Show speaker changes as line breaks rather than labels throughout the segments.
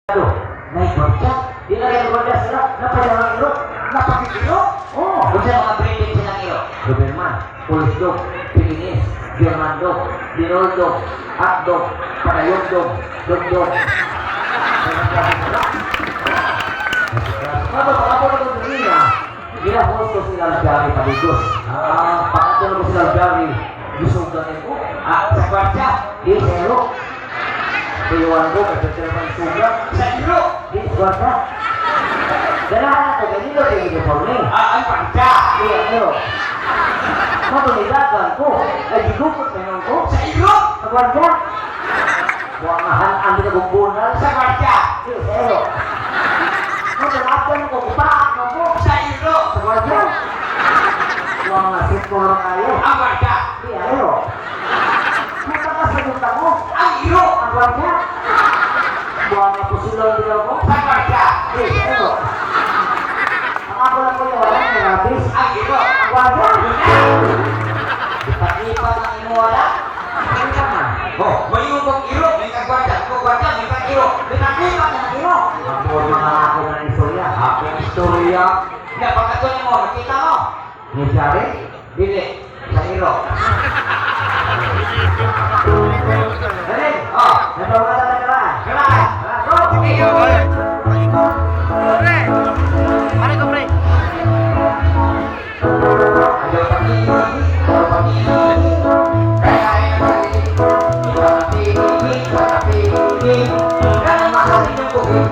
Aduh, naik gojek, dinaikin gojek sila, napayalang ilo, napakikilo. Oh, bisa mga branding silang ilo. Doberman, Police Dog, Pikinis, German Dog, Dinol Dog, Hot Dog, Panayog Dog, Dog Dog. Ano pa ako na kung niya? Ginahos ko sila Jari Paligos. Pakatulog ko sila Jari, Gisugan ito. Sa kwarta, di Sero. Tuyuan ko, kasi suga. Sa ilo, di kwarta. Ganahan ako, ganito yung uniforme.
Ay, pangka!
Iya, ilo. Matunilagan ko, ay gigupot na yun ko.
Sa ilo!
Sa kwarta. Buwangahan ang ginagumbunan.
Sa kwarta!
Iya, sa ilo. Matunilagan ko, kupaan mo ko.
Sa ilo!
Sa kwarta. Buwangasit ko lang kayo.
Ang kwarta!
Iya, ilo. Matakasagunta mo.
Ang ilo!
Ang kwarta. Buwanga po sila din ako.
Sa kwarta!
Iya, sa ilo. Ang ako lang ko yung walang narabis.
Ang ilo!
Ang kwarta.
Ipat-ipat ang inuwala.
Ang kwarta.
Oh, may yung ilo, may kagwarta, may kag-ilo, may kag-ipat na ilo.
Ako mga ako ng istorya.
Ang istorya. Nga, pagkatuloy mo, nakita mo.
Ni Jari.
Dili, sa ilo.
Galing.
Oh,
Natawa ka na naman.
kailangan.
Go!
Sige, Ayaw pag-ibig, ayaw pag-ibig. Kaya ay nag-ibig, iba pag-ibig, iba pag-ibig. Kaya mahalin yung buhay.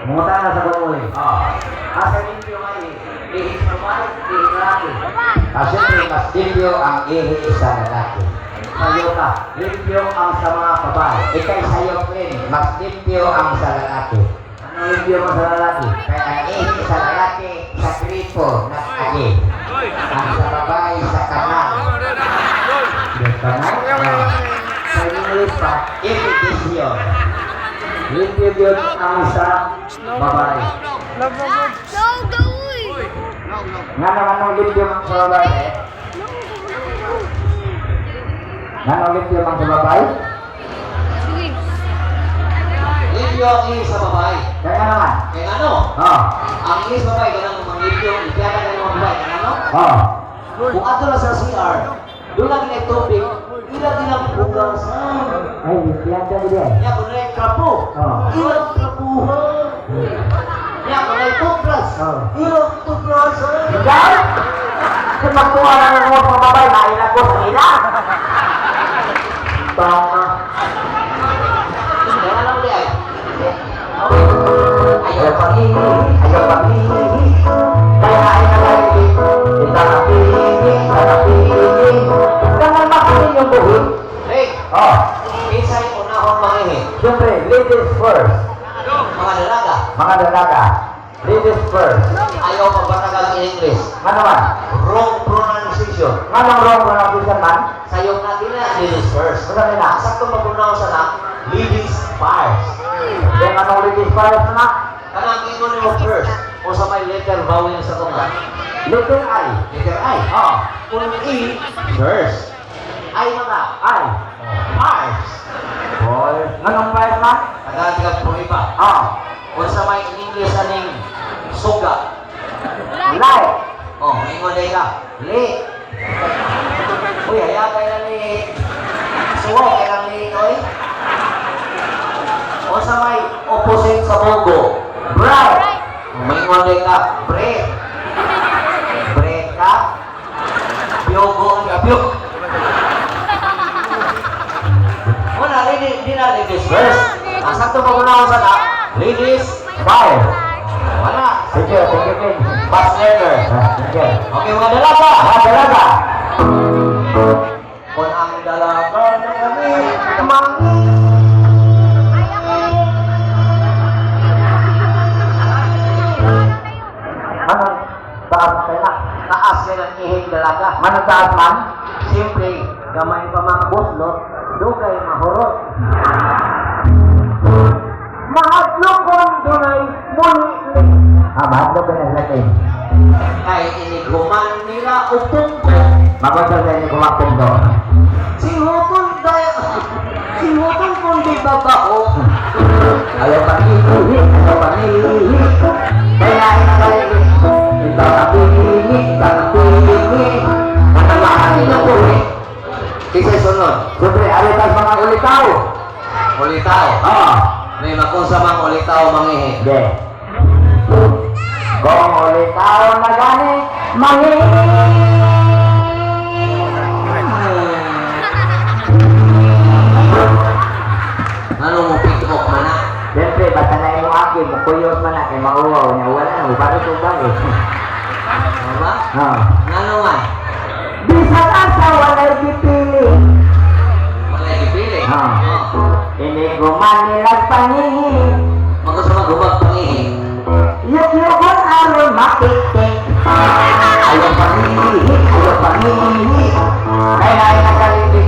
Munguta na sa bumuhay. Asa limpyo nga ihis naman, ihis natin.
Siyempre, mas limpyo ang ihi sa lalaki.
Sayo ka, limpyo ang sa mga babae.
Ikay sa'yo, Flynn, mas limpyo ang sa lalaki.
Ano limpyo mo sa lalaki?
Kaya ang ihi sa lalaki, sa gripo ng agi. Ang sa babae, sa kanal.
Kanal? Sa English pa,
Irritasyon.
limpyo yun ang sa babae. Nga naman limpyo ang sa babae? Nga limpyo ang sa babae?
Limpyo ang ihi sa babae.
Kaya naman.
Kaya ano?
Oh.
Ang ihi sa babae, ganang mga limpyo, ipiyata ng mga babae. Kaya ano?
Oh.
Kung ato na sa CR, doon lagi na tubig, ilang ilang pugasan.
Ay, limpyan ka din.
Ya, kung na yung trapo,
Oh.
ilang trapuhan. Ya, kung na yung toothbrush,
Oh.
ilang toothbrushan.
Ikaw? Kung magtuwa na ng mga babae, nailang ko sa ila. Tama.
Kaya lang ulit ay.
Ayaw pag-ihi, ayaw pag-ihi. Kaya ay nalagig. Kita napili. Gangan makinig yung buhit.
Rick,
Oh,
isa yung unahon mangihi.
siyempre, ladies first.
Mga dalaga,
Mga dalaga, ladies first.
ayaw magbatagal ng English.
Nga naman,
Wrong pronunciation.
nga nang wrong pronunciation man,
Sayong natin na, ladies first.
kung saan nila,
Sakto mag-pronounce na, ladies first.
yung anong ladies first na,
Kanang ingon mo first, o sa may letter vowel sa tunga.
little I.
Letter I.
Oh,
Kung E, first. I mga,
I.
first.
Boy, anong first man?
Nagagagap po iba.
Oh,
Kung sa may in English aning suga.
light.
Oh, ingon na ka. Li. Uy, haya kayo na ni suwo, kaya lang ni Noy. O sa may opposite sa Mogo.
Bright.
Maingon na ka. Break. Break ka. Byogo ang gabyok. Wala, di na ladies first. Ang sakto pa muna ako sana, ladies
Five.
wala.
Sige, sige, sige.
Fast learner.
Sige.
Okay, mga dalaga.
Mga dalaga.
Kung ang dalaga na kami, mangi.
Anong taas kayo na?
Taas ka ng ihing dalaga.
Anong taas man?
Siyempre, gamay pa mga buslot, dugay mahurot.
Mahadlokon dunay muli. Mahadlok ka na natin.
Kay iniguman nila upong ko.
Magkakal sa inyo kumakong do.
Si Hutol kundi babaho.
Ayaw pag-ihi.
ayaw panihi. Kaya inagaling, ito napili, matamahan ng buhi. Kisay sunod. Siyempre, alitas mga ulitaw.
Ulitaw.
Oo.
May makunsamang ulitaw mangihi.
Hindi. Kung ulitaw na gani, mangihi.
Ano mo pick-up man na?
Siyempre, basta na yung akin, mukuyos man na, kay mauwaw niya, wala na, bakit ito ba eh?
Ano ba? Ano nga?
Bisag asa, wala'y gipili.
Wala ipili.
Ini gumanilag panihi.
Magkasama gumag pangihi.
Yuk-yukon aron makitik. Ayaw panihi, ayaw panihi. Kaya nakalitik.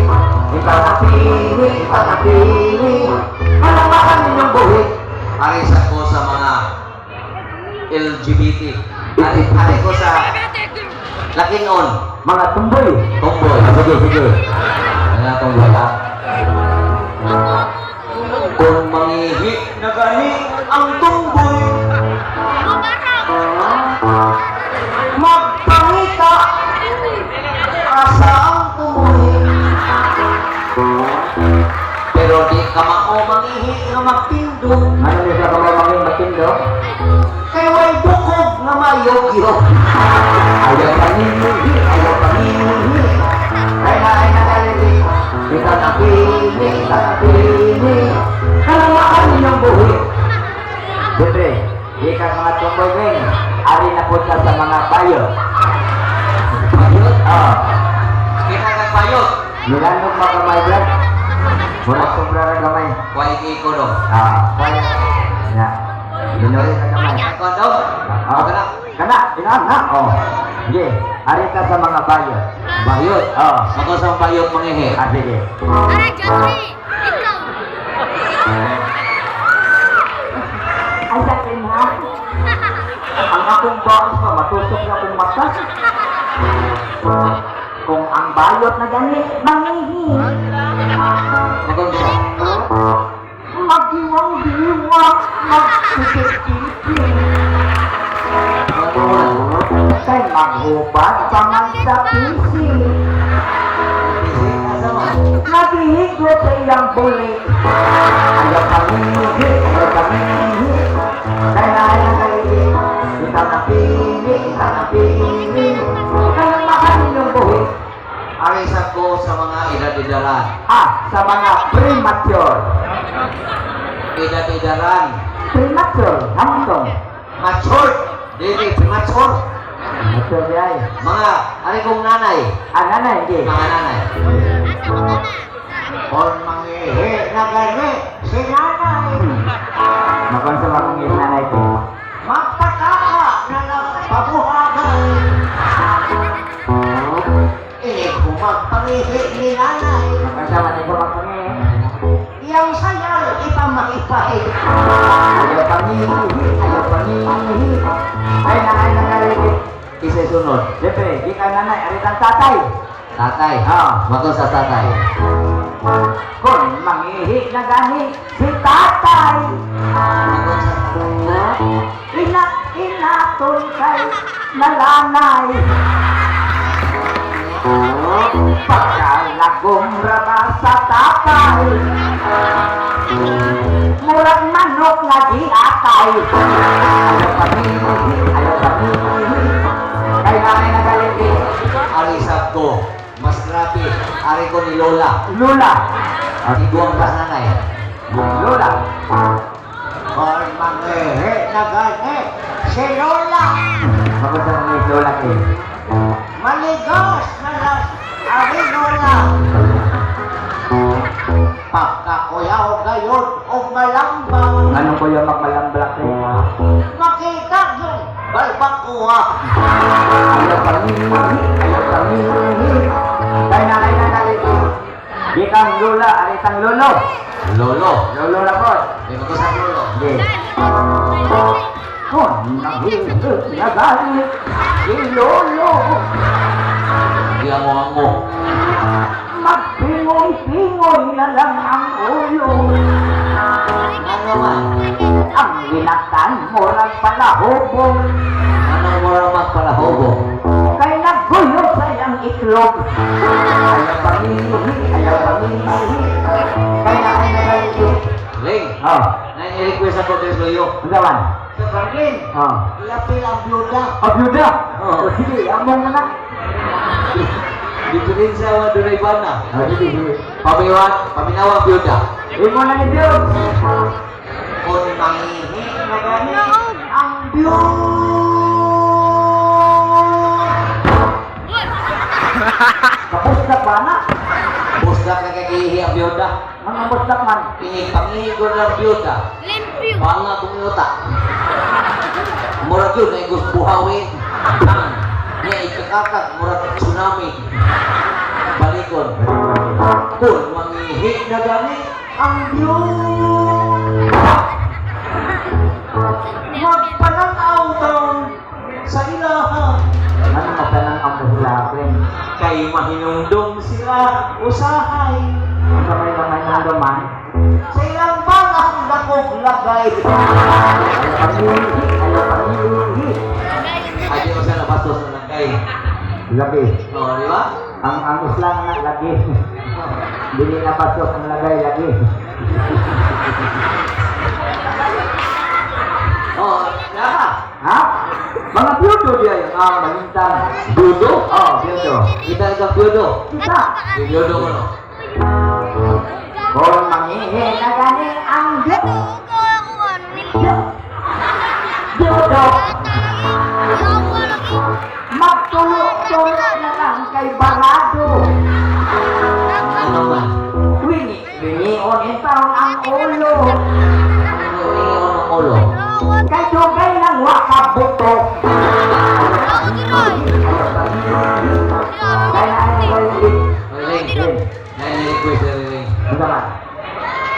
Ipang-apili. Malamakan ninyong buhit.
Aris ako sa mga LGBT. Ari ko sa Lakinon.
Mga tumboy.
Tomboy.
Sige.
Ano tomboy ha? Kung mangihi na gani ang tomboy.
Magpangita. Asa ang tumboy.
Pero di ka mao mangihi nga magtindog.
Ano niya sa kamamangin matindog?
Kay way bukog nga mayog-yog.
Ayaw panihi. Kaya nakalitik. Ipang-apili. Kalamakan ninyong buhit. Siyempre, di ka mga tumboy rin. Ari na po ka sa mga bayo.
Payot?
Oo.
Kita nagpayot.
Nilanog mga kamay dyan. Murag sobra na kamay.
Waigi ko dong.
Kaya. Ya. Linurin na kamay.
Ako dong.
Kana. Inaan na. Sige. Ari ka sa mga bayo.
Bayot.
Oo.
Ako sa bayot mangihi.
Sige.
Aray, Jeffrey! Ikaw!
Ay, sakin ha? Ang akong boss pa, matusok na akong mata. Kung ang bayot na gani, mangihi.
Magunsa.
Magiwang-giwang, magsisikiki. Kay maghubad pa man sa pisi. Nagihigot sa iyang buli. Ayaw panihi. Kaya nakalihi. Ipang-apili. Kaya makanin yung buhit.
Aris ako sa mga edad-edaran.
Sa mga premature.
Edad-edaran.
Premature. Hamtong.
Mature. Dili, premature.
Mature yay.
Mga, ari kong nanay.
Nanay, hindi.
Mga nanay.
Kung mangihi na gani, si nanay. Makon sa mga nanay ko. Magpataka na nagpabuhagan. Kung magpangihi ni nanay. Makon sa mga ko magpangihi. Iyang sayal, ipamakipahi. Ayaw panihi. Ay nanay nakalibig.
Isa sunod.
Siyempre, di ka nanay, aritang tatay.
Tatay. Magun sa tatay.
Kung mangihi na gani si tatay.
Magun sa tatay.
Inaton kay nalanay. Pagkalagom raba sa tatay. Murag manok nga di atay. Ayaw panihi. Kay nanay na galing
Aris ako. Mas grabe. Ari ko ni Lola.
Lula.
Iguang ba nanay?
Lola.
Kung mangihi na gani, si Lola,
Maganda mo ni Lola kay.
maligos na lang, ari Lola. Pagkakuyaw gayon o malambang,
Anong ko yung magmalamblak kay?
makita yung balbakuha.
Ayaw panihi. Kay nanay na nalito. Di kang Lola, aritang Lolo.
Lolo.
Lolo na po.
Di ba ko sa Lolo?
Hindi. Kung nangihit na galit si Lolo,
Di ang mo.
magpingoy-pingoy na lang ang ulo.
Mga
naman?
Ang linatan, murag palahubong.
Anong muramak pala hobo?
Kay naggulo sa iyang itlog. Ayaw pamilihi, ayaw pamilihi. Kaya ay nagaliyo.
Ling,
Oh,
nai-request ako kay Loyo.
gawan.
Sa Franklin,
Oh.
lapil ang byuda.
Oh, byuda.
Oh.
Oh, sige, among na na.
Dito rin sa Dunay Bana.
Oh, sige.
Paminawa byuda.
Imo na ni Diyos.
Kung mangihi na gani
Ang Diyos. Kapustak ba na?
busdak na kakihi ang byuda.
Mga bustak man.
Pangihi ko ng byuda.
Limpyo.
Banga kumuta. Murag yun, na igos buhawi. Niya ikakakak, murag tsunami. Balikon. Kung mangihi na gani ang Diyos. Magpananaw daw sa ilahan.
Ano matanang ang buhilapin?
Kay mahinungdong sila usahay.
Ang kamay-kamay ng laman.
Sa ilang balang dakog lagay.
Ayaw pamilihi, ayaw pamilihi.
Ay, di mo sana bastos na lagay.
Labi.
O, di ba?
Ang Islam na lagi. Dili na pasok ang lagay lagi.
O, naka.
Ha? Mga byudo diya yung malintang.
Byudo?
Oh, byudo.
Kita ikang byudo.
Kita.
Yung byudo mo, no?
Kung mangihi na gani ang Diyos. Byudo. Magtulo-tulo na lang kay Barado.
Ano man?
Wini-winion in taon ang ulo.
Ano yung ang ulo?
Kay Dugay ng wakabuto. Kaya ano ba yung
Riling. Nai-request na riling.
Ano naman?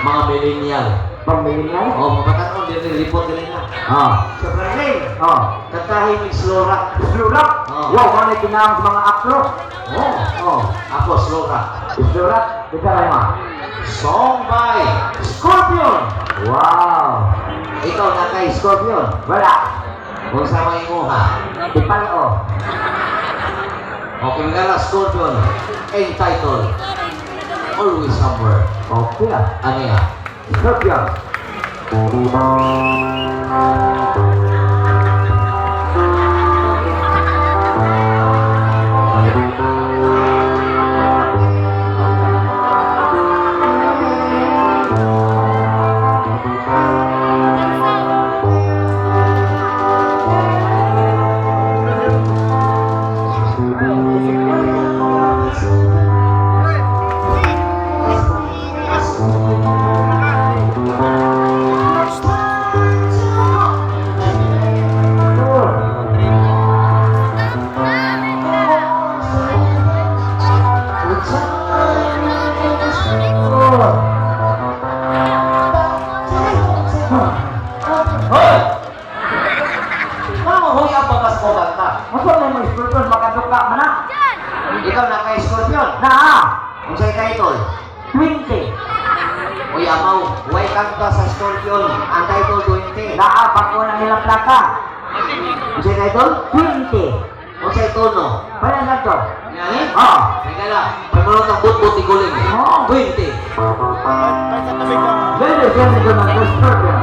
Mga millennial.
Pamilya?
O, mapatakaw din yung report din na.
Oh.
Sa Franklin,
Oh.
katahin may slow rock.
Slurap?
Oh.
Wow, kung may kinahang sa mga aklo.
Oh,
Oh.
ako slow rock.
Slurap? Ito rin ma.
Song by Scorpion.
Wow.
Ikaw na kay Scorpion.
Wala.
Kung sa mga imuha.
Ipalo.
Okay nga Scorpion. Entitled Always Somewhere.
Okay ah.
Ano yan?
Scorpion.
Hoy! Ano huy ang bagas ko kanta?
Masa may mga Scorpion makaduka man na?
Ikaw na kay Scorpion.
Na!
Kung sa'y title.
20.
Uy, amaw, huwag kanta sa Scorpion. Ang title 20.
Naabak ko na nilang plaka.
Kung sa'y title?
20.
Kung sa'y tono.
Pwede na to.
Yan eh?
Oh.
Teka lang. Pagmalot ng but-but iguling.
Oo.
20.
Ladies and gentlemen, the Scorpion.